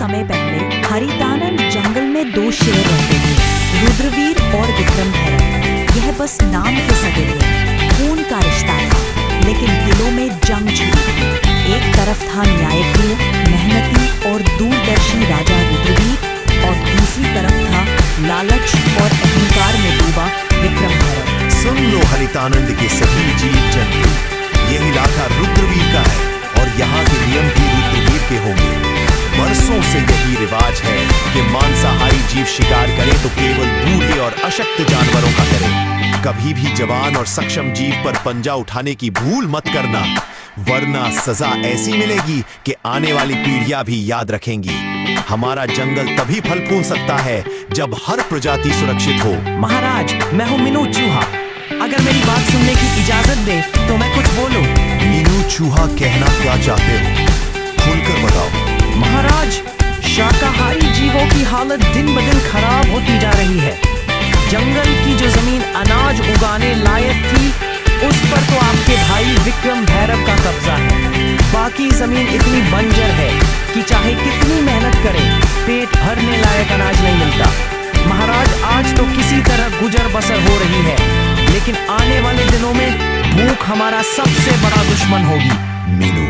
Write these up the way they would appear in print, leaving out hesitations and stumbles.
समय पहले हरितानंद जंगल में दो शेर रहते थे, रुद्रवीर और विक्रम भैरव। यह बस नाम के सगे थे, खून का रिश्ता था, लेकिन दिलों में जंग छिड़ी। एक तरफ था न्यायप्रिय, मेहनती और दूरदर्शी राजा रुद्रवीर, और दूसरी तरफ था लालच और अहंकार में डूबा विक्रम भैरव। सुन लो हरितानंद के सभी जीव जंतु, ये इलाका रुद्रवीर का है और यहाँ के नियम भी रुद्रवीर के होंगे। बरसों से यही रिवाज है कि मांसाहारी जीव शिकार करे तो केवल बूढ़े और अशक्त जानवरों का करे। कभी भी जवान और सक्षम जीव पर पंजा उठाने की भूल मत करना, वरना सजा ऐसी मिलेगी कि आने वाली पीढ़ियां भी याद रखेंगी। हमारा जंगल तभी फल फूल सकता है जब हर प्रजाति सुरक्षित हो। महाराज, मैं हूँ मीनू चूहा। अगर मेरी बात सुनने की इजाजत दे तो मैं कुछ बोलूं। मीनू चूहा कहना क्या चाहते हो, खुलकर बताओ। महाराज, शाकाहारी जीवों की हालत दिन ब दिन खराब होती जा रही है। जंगल की जो जमीन अनाज उगाने लायक थी, उस पर तो आपके भाई विक्रम भैरव का कब्जा है। बाकी जमीन इतनी बंजर है कि चाहे कितनी मेहनत करें, पेट भरने लायक अनाज नहीं मिलता। महाराज, आज तो किसी तरह गुजर बसर हो रही है, लेकिन आने वाले दिनों में भूख हमारा सबसे बड़ा दुश्मन होगी। मीनू,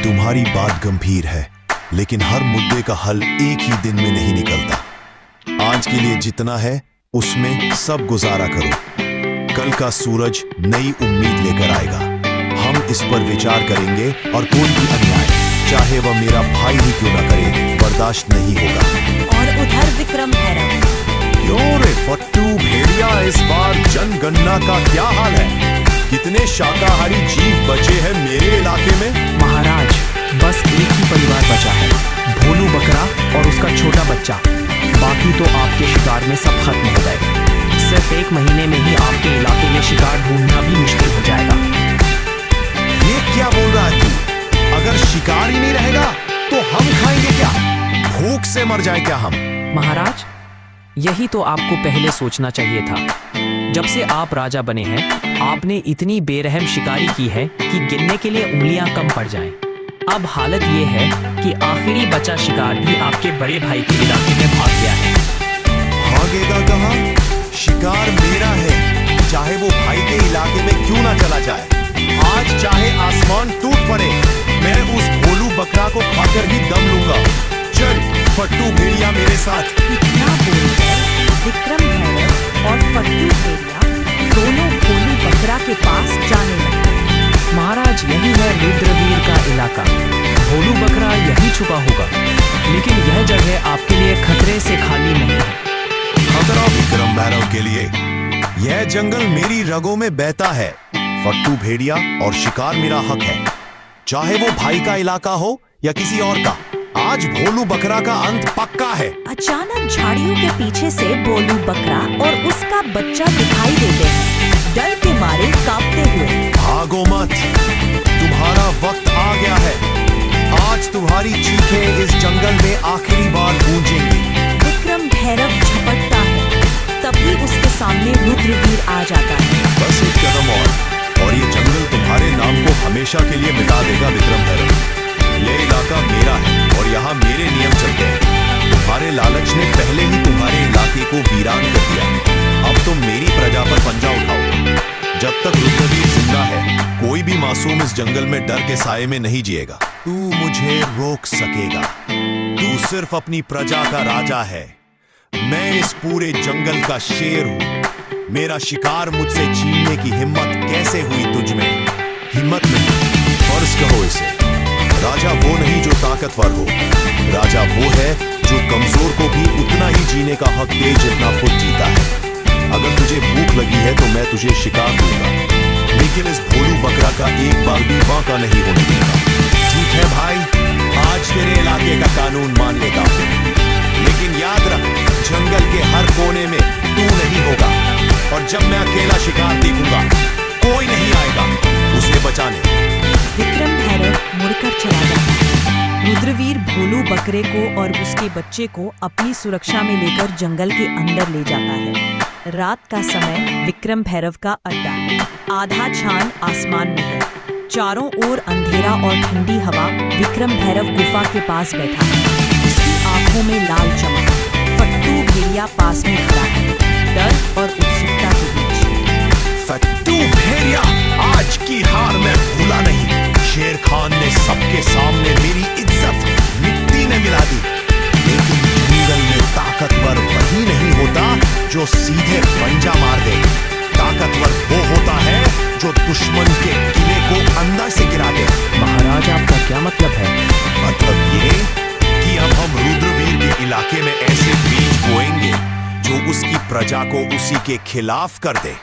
तुम्हारी बात गंभीर है, लेकिन हर मुद्दे का हल एक ही दिन में नहीं निकलता। आज के लिए जितना है उसमें सब गुजारा करो, कल का सूरज नई उम्मीद लेकर आएगा। हम इस पर विचार करेंगे और कोई भी अन्याय, चाहे वह मेरा भाई ही क्यों न करे, बर्दाश्त नहीं होगा। और उधर विक्रम भैरव, क्यों रे फट्टू भेड़िया, इस बार जनगणना का क्या हाल है? कितने शाकाहारी जीव बचे हैं मेरे इलाके में? महाराज, बस एक ही परिवार बचा है, भोलू बकरा और उसका छोटा बच्चा। बाकी तो आपके शिकार में सब खत्म हो गए। सिर्फ एक महीने में ही आपके इलाके में शिकार ढूंढना भी मुश्किल हो जाएगा। ये क्या बोल रहा है तू? अगर शिकार ही नहीं रहेगा तो हम खाएंगे क्या? भूख से मर जाए क्या हम? महाराज, यही तो आपको पहले सोचना चाहिए था। जब से आप राजा बने हैं, आपने इतनी बेरहम शिकारी की है कि गिनने के लिए उंगलियां कम पड़ जाएं। अब हालत ये है कि आखिरी बचा शिकार भी आपके बड़े भाई के इलाके में भाग गया है। भागेगा कहाँ? शिकार मेरा है, चाहे वो भाई के इलाके में क्यों ना चला जाए। आज चाहे आसमान टूट पड़े, मैं उस भोलू बकरा को खाकर भी दम लूंगा। चल फट्टू भेड़िया मेरे साथ। इतना बोलकर विक्रम भैरव और फट्टू भेड़िया दोनों भोलू बकरा के पास जाने लगे। महाराज, यही है रुद्रवीर का इलाका। भोलू बकरा यहीं छुपा होगा, लेकिन यह जगह आपके लिए खतरे से खाली नहीं है। खतरा विक्रम भैरव के लिए? यह जंगल मेरी रगों में बहता है। फट्टू भेड़िया और शिकार मेरा हक है, चाहे वो भाई का इलाका हो या किसी और का। आज भोलू बकरा का अंत पक्का है। अचानक झाड़ियों के पीछे से भोलू बकरा और उसका बच्चा दिखाई देते हैं, डर के मारे कांपते हुए। भागो मत, तुम्हारा वक्त आ गया है। आज तुम्हारी चीखें इस जंगल में आखिरी बार गूंजेंगी। विक्रम भैरव झपटता है, तभी उसके सामने रुद्रवीर आ जाता है। बस एक कदम और ये जंगल तुम्हारे नाम को हमेशा के लिए मिटा देगा विक्रम भैरव। ये इलाका मेरा है और यहाँ मेरे नियम चलते हैं। तुम्हारे लालच ने पहले ही तुम्हारे इलाके को वीरान कर दिया। अब तुम मेरी प्रजा पर पंजा उठाओगे। जब तक रुद्रवीर जिंदा है, कोई भी मासूम इस जंगल में डर के साये में नहीं जिएगा। तू मुझे रोक सकेगा? तू सिर्फ अपनी प्रजा का राजा है। मैं इस पूरे जंगल का शेर हूँ। मेरा शिकार मुझसे छीनने की हिम्मत कैसे हुई तुझ में? हिम्मत नहीं, फर्ज कहो इसे। राजा वो नहीं जो ताकतवर हो, राजा वो है जो कमजोर को भी उतना ही जीने का हक दे जितना खुद जीता है। अगर तुझे भूख लगी है तो मैं तुझे शिकार दूंगा, लेकिन इस भोलू बकरा का एक बार भी बांका नहीं होने दूंगा। ठीक है भाई, आज तेरे इलाके का कानून मान लेता हूँ, लेकिन याद रख, जंगल के हर कोने में तू नहीं होगा, और जब मैं अकेला शिकार देखूंगा, कोई नहीं आएगा उसे बचाने। विक्रम भैरव मुड़कर चला जाता है। रुद्रवीर भोलू बकरे को और उसके बच्चे को अपनी सुरक्षा में लेकर जंगल के अंदर ले जाता है। रात का समय, विक्रम भैरव का अड्डा। आधा चांद आसमान में है, चारों ओर अंधेरा और ठंडी हवा। विक्रम भैरव गुफा के पास बैठा है, उसकी आंखों में लाल चमक। फट्टू भेड़िया पास में खड़ा है, डर और उत्सुकता के बीच। फट्टू भेड़िया, आज की हार मैं भूला नहीं। शेर खान ने सबके सामने मेरी इज्जत मिट्टी में मिला दी। लेकिन जंगल में ताकतवर वही नहीं होता जो सीधे पंजा मार दे। ताकतवर वो होता है जो दुश्मन के किले को अंदर से गिरा दे। महाराज, आपका क्या मतलब है? मतलब ये कि अब हम रुद्रवीर के इलाके में ऐसे बीज बोएंगे जो उसकी प्रजा को उसी के खिलाफ कर दे।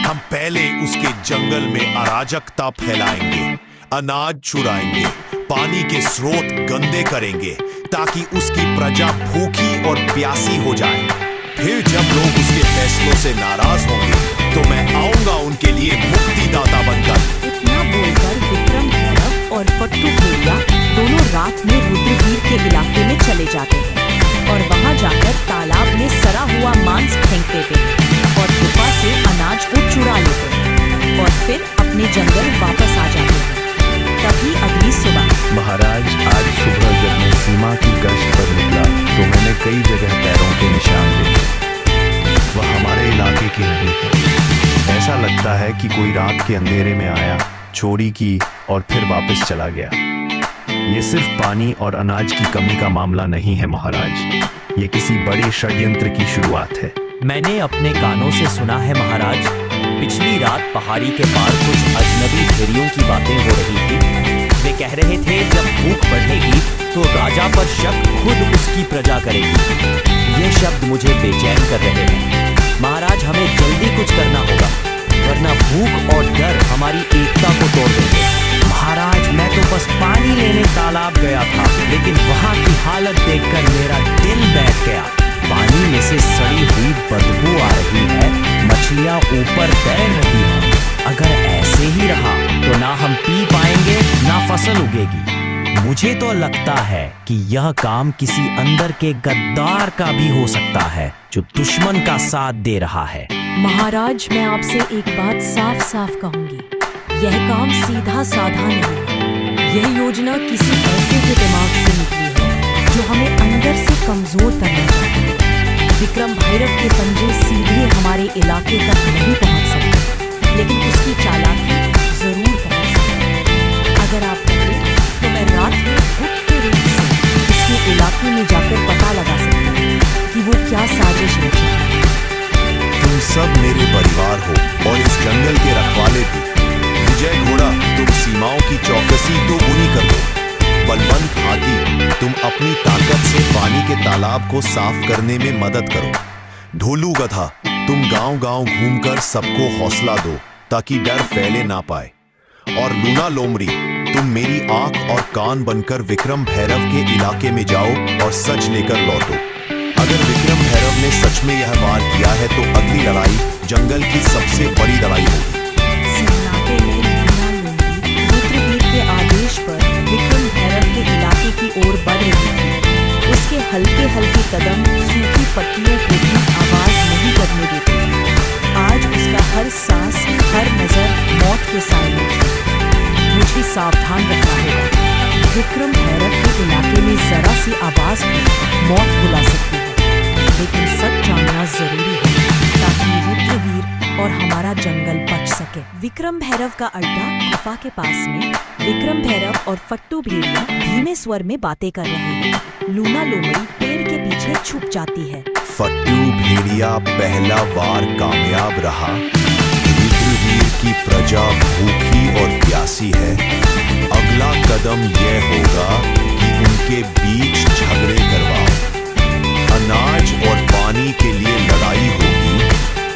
हम पहले उसके जंगल में अराजकता फैलाएंगे, अनाज चुराएंगे, पानी के स्रोत गंदे करेंगे ताकि उसकी प्रजा भूखी और प्यासी हो जाए। फिर जब लोग उसके फैसलों से नाराज होंगे तो मैं आऊंगा उनके लिए मुक्तिदाता बनकर। इतना बोलकर विक्रम भैरव और फट्टू भेड़िया दोनों रात में रुद्रवीर के इलाके में चले जाते हैं और वहां जाकर तालाब में सड़ा हुआ मांस फेंक देते हैं और गुफा से अनाज को चुरा लेते हैं और फिर अपने जंगल वापस आ जाते हैं। तभी अगली सुबह महाराज, आज सुबह जब मैं सीमा की गश्त पर निकला तो मैंने कई जगह पैरों के निशान देखे। वह हमारे इलाके की नहीं है। ऐसा लगता है कि कोई रात के अंधेरे में आया, चोरी की और फिर वापस चला गया। ये सिर्फ पानी और अनाज की कमी का मामला नहीं है महाराज, ये किसी बड़े षड्यंत्र की शुरुआत है। मैंने अपने कानों से सुना है महाराज, पिछली रात पहाड़ी के पार कुछ अजनबी भेड़ियों की बातें हो रही थी। वे कह रहे थे जब भूख बढ़ेगी तो राजा पर शक खुद उसकी प्रजा करेगी। ये शब्द मुझे बेचैन कर रहे हैं। महाराज, हमें जल्दी कुछ करना होगा, वरना भूख और डर हमारी एकता को तोड़ देंगे। महाराज, मैं तो बस पानी लेने तालाब गया था, लेकिन वहां की हालत देखकर मेरा दिल बैठ गया। पानी में से सड़ी हुई बदबू आ रही है, मछलियां ऊपर तैर रही हैं। अगर ऐसे ही रहा तो ना हम पी पाएंगे ना फसल उगेगी। मुझे तो लगता है कि यह काम किसी अंदर के गद्दार का भी हो सकता है जो दुश्मन का साथ दे रहा है। महाराज, मैं आपसे एक बात साफ साफ कहूंगी, यह काम सीधा साधा नहीं है। यह योजना किसी ऐसे के दिमाग से निकली है जो हमें अंदर से कमजोर करना चाहता है। विक्रम भैरव के पंजे सीधे हमारे इलाके तक नहीं पहुंच सकते, लेकिन उसकी चालाकी जरूर पहुंच सकती है। अगर आप कहें तो मैं रात में गुप्त रूप से उसके इलाके में जाकर पता लगा सकती हूँ कि वो क्या साजिश रचा है। तुम सब मेरे परिवार हो और इस जंगल के रखवाले भी। विजय घोड़ा, तुम सीमाओं की चौकसी तो उन्हीं कर दो। बलवंत हाथी, तुम अपनी ताकत से पानी के तालाब को साफ करने में मदद करो। ढोलू गधा, तुम गांव-गांव घूमकर सबको हौसला दो ताकि डर फैले ना पाए। और लूना लोमड़ी, तुम मेरी आंख और कान बनकर विक्रम भैरव के इलाके में जाओ और सच लेकर लौटो। अगर विक्रम भैरव ने सच में यह वार किया है तो अगली लड़ाई जंगल की सबसे बड़ी लड़ाई होगी। सन्नाटे में लूना लोमड़ी रुद्रवीर के आदेश पर विक्रम भैरव के इलाके की ओर बढ़ रही थी। उसके हल्के हल्के कदम सूखी पत्तियों को भी आवाज नहीं करने देते थे। आज उसका हर सांस, हर नजर मौत के साए में थी। मुझे सावधान रहना होगा। विक्रम भैरव के इलाके में जरा सी आवाज भी मौत बुला सकती है, लेकिन सच जानना जरूरी है ताकि रुद्रवीर और हमारा जंगल बच सके। विक्रम भैरव का अड्डा गुफा के पास में। विक्रम भैरव और फट्टू भेड़िया धीमे स्वर में बातें कर रहे हैं। लूना लोमड़ी पेड़ के पीछे छुप जाती है। फट्टू भेड़िया पहला वार कामयाब रहा। रुद्रवीर की प्रजा भूखी और प्यासी है। अगला कदम यह होगा कि उनके बीच झगड़े करवाओ। अनाज और पानी के लिए लड़ाई होगी,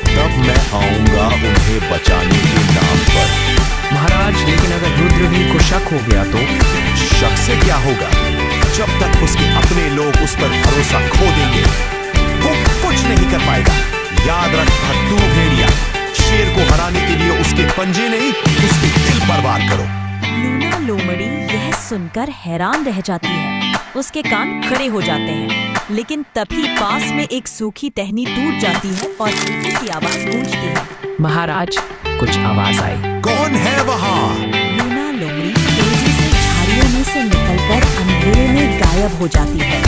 तब मैं आऊंगा उन्हें बचाने के नाम पर। महाराज, लेकिन अगर रुद्रवीर को शक हो गया तो? शक से क्या होगा? जब तक उसके अपने लोग उस पर भरोसा खो देंगे वो कुछ नहीं कर पाएगा। याद रख फट्टू भेड़िया, शेर को हराने के लिए उसके पंजे नहीं, उसके दिल पर वार करो। लूना लोमड़ी यह सुनकर हैरान रह जाती है। उसके कान खड़े हो जाते हैं, लेकिन तभी पास में एक सूखी टहनी टूट जाती है और हल्की सी आवाज गूंजती है। महाराज, कुछ आवाज आई। कौन है वहाँ? लूना लोमड़ी तेजी से झाड़ियों में से निकलकर अंधेरे में गायब हो जाती है।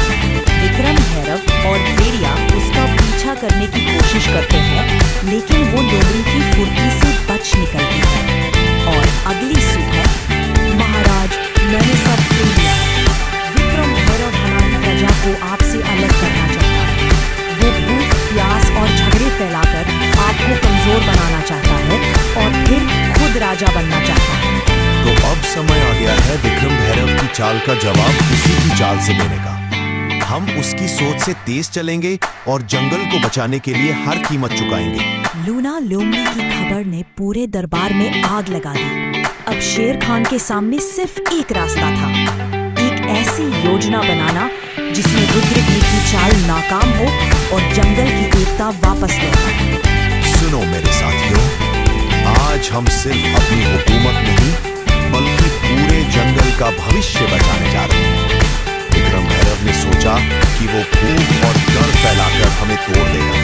और भेड़िया उसका पीछा करने की कोशिश करते हैं, लेकिन वो लोमड़ी की फुर्ती से बच निकलती है। और अगली सुबह, महाराज, मैंने सब सुन लिया। विक्रम भैरव हमारी प्रजा को आपसे अलग करना चाहता है। वो भूख, प्यास और झगड़े फैलाकर आपको कमजोर बनाना चाहता है और फिर खुद राजा बनना चाहता है। तो अब समय आ गया है विक्रम भैरव की चाल का जवाब उसी की चाल से देने का। हम उसकी सोच से तेज चलेंगे और जंगल को बचाने के लिए हर कीमत चुकाएंगे। लूना लोमड़ी की खबर ने पूरे दरबार में आग लगा दी। अब शेर खान के सामने सिर्फ एक रास्ता था, एक ऐसी योजना बनाना जिसमें रुद्रवीर की चाल नाकाम हो और जंगल की एकता वापस लौटे। सुनो मेरे साथियों, आज हम सिर्फ अपनी हुकूमत नहीं बल्कि पूरे जंगल का भविष्य बचाने जा रहे हैं। विक्रम भैरव ने सोचा कि वो भूख और डर फैलाकर हमें तोड़ देगा,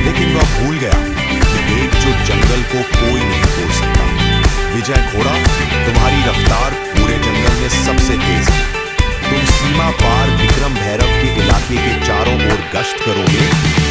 लेकिन वह भूल गया कि एकजुट जंगल को कोई नहीं तोड़ सकता। विजय घोड़ा, तुम्हारी रफ्तार पूरे जंगल में सबसे तेज है। तुम सीमा पार विक्रम भैरव के इलाके के चारों ओर गश्त करोगे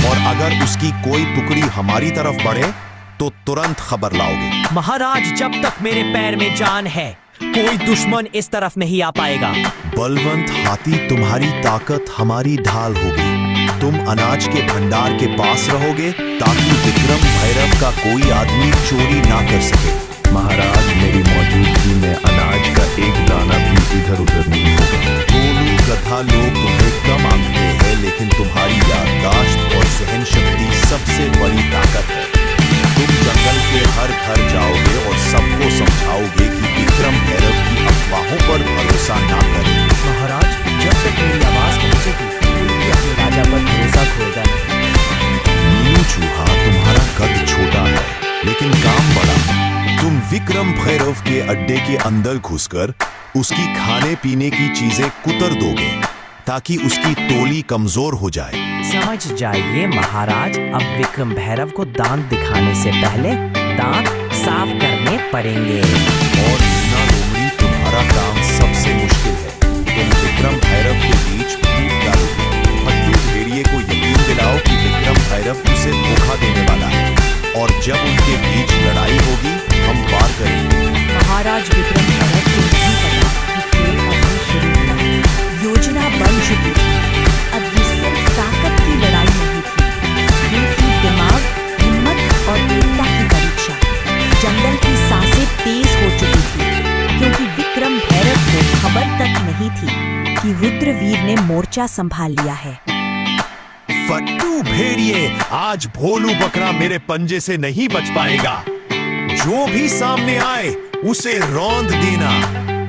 और अगर उसकी कोई टुकड़ी हमारी तरफ बढ़े तो तुरंत खबर लाओगे। महाराज, जब तक मेरे पैर में जान है कोई दुश्मन इस तरफ नहीं आ पाएगा। बलवंत हाथी, तुम्हारी ताकत हमारी ढाल होगी। तुम अनाज के भंडार के पास रहोगे ताकि विक्रम भैरव का कोई आदमी चोरी ना कर सके। महाराज, मेरी मौजूदगी में अनाज का एक दाना भी इधर उधर नहीं होगा। गोलू गधा लोग तुम्हें कम आंकते हैं, लेकिन तुम्हारी याददाश्त और सहन शक्ति सबसे बड़ी ताकत है। तुम जंगल के हर घर जाओगे और सबको समझाओगे कि विक्रम भैरव की अफवाहों पर भरोसा ना करें। महाराज, जब तक मेरी आवाज पहुंचेगी कोई भी अपने राजा पर भरोसा खोएगा नहीं। नीलू चूहा, तुम्हारा कद छोटा है लेकिन काम बड़ा। तुम विक्रम भैरव के अड्डे के अंदर घुसकर उसकी खाने पीने की चीजें कुतर दोगे ताकि उसकी टोली कमजोर हो जाए। समझ जाइए महाराज, अब विक्रम भैरव को दांत दिखाने से पहले दांत साफ करने पड़ेंगे। और लूना लोमड़ी, तुम्हारा काम सबसे मुश्किल है। तुम विक्रम भैरव के बीच फूट डालोगे। फट्टू भेड़िए को यकीन दिलाओ कि विक्रम भैरव उसे धोखा देने वाला है और जब उनके बीच लड़ाई होगी हम पार करेंगे। महाराज, विक्रम भैरव को नहीं पता कि खेल अभी शुरू हुआ। योजना बन चुकी थी। अब ये सिर्फ ताकत की लड़ाई नहीं थी, ये थी दिमाग, हिम्मत और एकता की परीक्षा। जंगल की सांसें तेज हो चुकी थी क्योंकि विक्रम भैरव को खबर तक नहीं थी कि रुद्रवीर ने मोर्चा संभाल लिया है। फट्टू भेड़िए, आज भोलू बकरा मेरे पंजे से नहीं बच पाएगा। जो भी सामने आए उसे रौंद देना।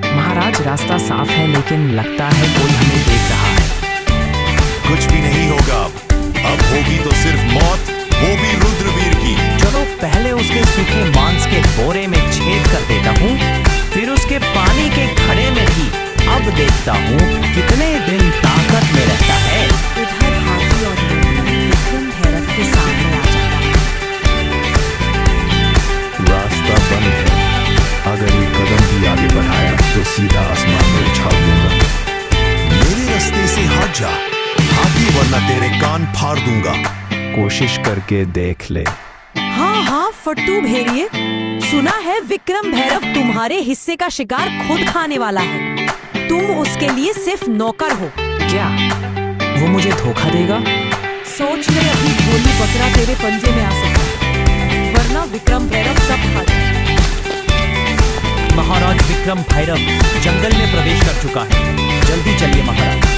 महाराज, रास्ता साफ है लेकिन लगता है कोई हमें देख रहा है। कुछ भी नहीं होगा। अब होगी तो सिर्फ मौत, वो भी रुद्रवीर की। चलो पहले उसके सूखे मांस के बोरे में छेद कर देता हूँ, फिर उसके पानी के घड़े में भी। अब देखता हूँ कितने दिन ताकत में रहता है। इधर हाथी और लोमड़ी विक्रम भैरव के सामने आ जाता है। रास्ता बंद है। अगर एक कदम भी आगे बढ़ाया तो सीधा आसमान में उछाल दूंगा। मेरे रास्ते से हट जा हाथी, वरना तेरे कान फाड़ दूंगा। कोशिश करके देख ले। हाँ हाँ फट्टू भेड़िए, सुना है विक्रम भैरव तुम्हारे हिस्से का शिकार खुद खाने वाला है। तुम उसके लिए सिर्फ नौकर हो। क्या वो मुझे धोखा देगा? सोच ले, अभी भोलू बकरा तेरे पंजे में आ सकता है, वरना विक्रम भैरव सब खा जाए। महाराज, विक्रम भैरव जंगल में प्रवेश कर चुका है। जल्दी चलिए महाराज।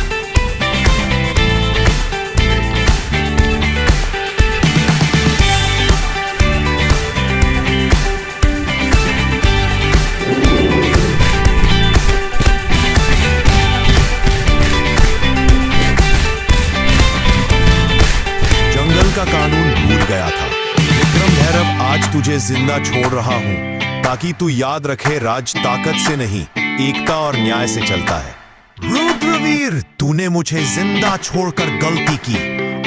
जंगल का कानून भूल गया था। विक्रम भैरव, आज तुझे जिंदा छोड़ रहा हूँ ताकि तू याद रखे राज ताकत से नहीं, एकता और न्याय से चलता है। रुद्रवीर, तूने मुझे जिंदा छोड़कर गलती की।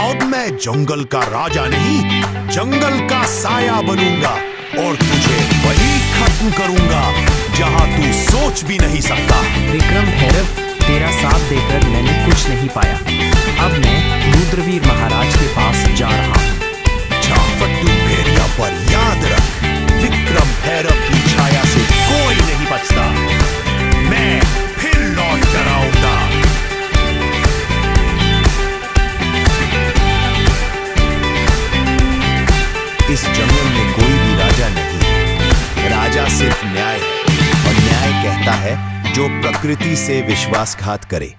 अब मैं जंगल का राजा नहीं, जंगल का साया बनूंगा और तुझे वही खत्म करूंगा जहां तू सोच भी नहीं सकता। विक्रम भैरव, तेरा साथ देकर मैंने कुछ नहीं पाया। अब मैं रुद्रवीर महाराज के पास जा रहा हूँ। छापट्टू भेड़िया पर याद रख, विक्रम भैरव की छाया से कोई नहीं बचता। मैं फिर लौट कर आऊंगा। इस जंगल में कोई भी राजा नहीं, राजा सिर्फ न्याय है, और न्याय कहता है जो प्रकृति से विश्वासघात करे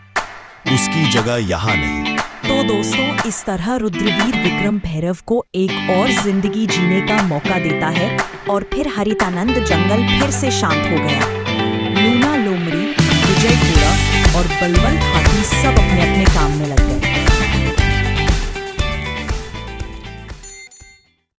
उसकी जगह यहाँ नहीं। तो दोस्तों, इस तरह रुद्रवीर विक्रम भैरव को एक और जिंदगी जीने का मौका देता है और फिर हरितानंद जंगल फिर से शांत हो गया। लूना लोमड़ी, विजय घोड़ा और बलवंत हाथी सब अपने अपने काम में लगे।